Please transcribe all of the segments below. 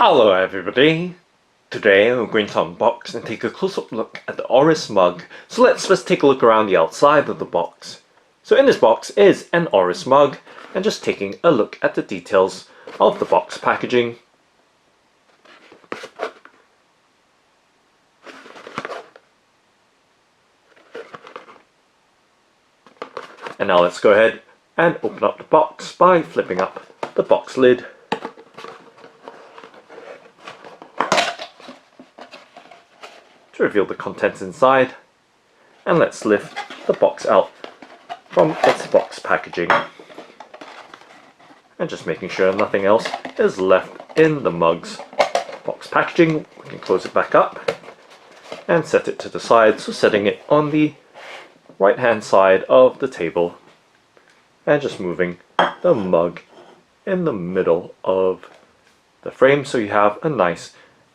Hello everybody! Today I'm going to unbox and take a close-up look at the Oris mug. So let's first take a look around the outside of the box. So in this box is an Oris mug, and just taking a look at the details of the box packaging. And now let's go ahead and open up the box by flipping up the box lid. To reveal the contents inside, and let's lift the box out from its box packaging, and just making sure nothing else is left in the mug's box packaging. We can close it back up and set it to the side, so setting it on the right hand side of the table and just moving the mug in the middle of the frame so you have a nice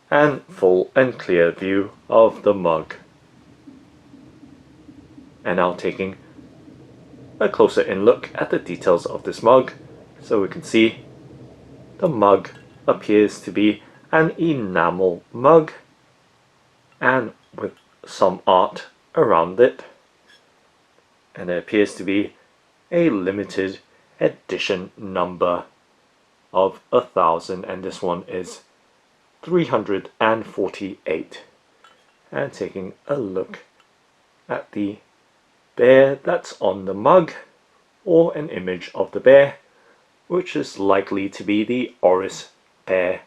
and full and clear view of the mug. And now taking a closer in look at the details of this mug, so we can see the mug appears to be an enamel mug and with some art around it, and it appears to be a limited edition number of 1,000, and this one is 348. And taking a look at the bear that's on the mug, or an image of the bear, which is likely to be the Oris bear.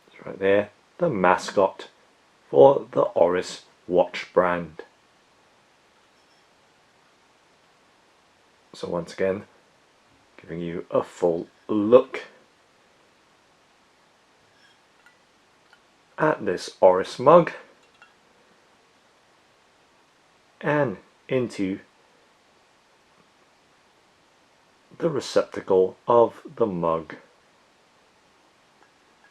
It's right there, the mascot for the Oris watch brand. So once again, giving you a full look at this Oris mug and into the receptacle of the mug,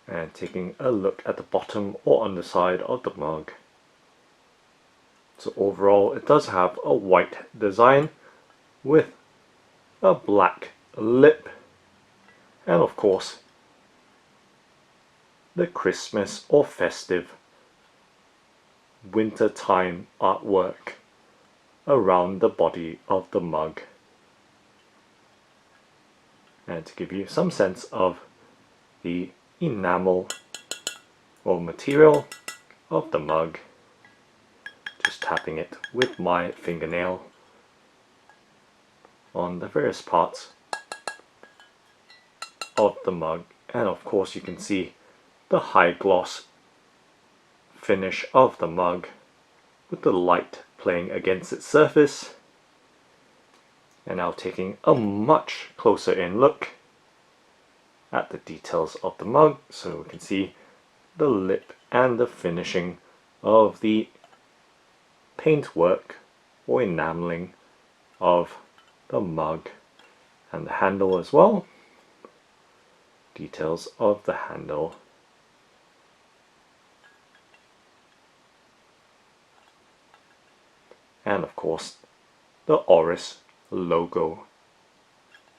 and taking a look at the bottom or underside of the mug. So overall it does have a white design with a black lip, and of course the Christmas or festive wintertime artwork around the body of the mug. And to give you some sense of the enamel or material of the mug, just tapping it with my fingernail on the various parts of the mug, and of course you can see the high gloss finish of the mug with the light playing against its surface. And now taking a much closer in look at the details of the mug, so we can see the lip and the finishing of the paintwork or enameling of the mug, and the handle as well, details of the handle. And of course the Oris logo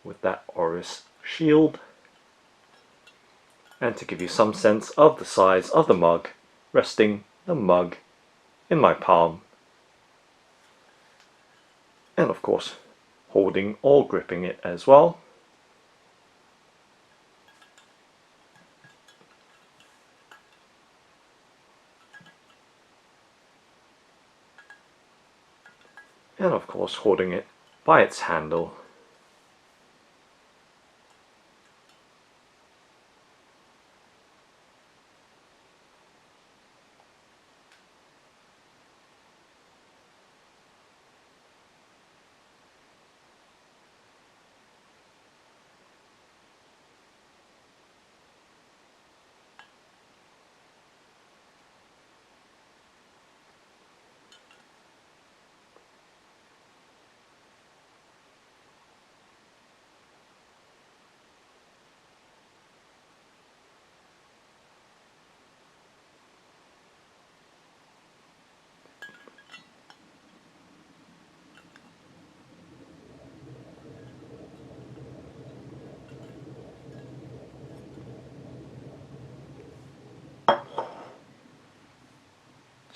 with that Oris shield. And to give you some sense of the size of the mug, resting the mug in my palm, and of course holding or gripping it as well. And of course holding it by its handle.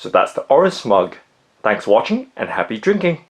So that's the Oris Mug. Thanks for watching and happy drinking!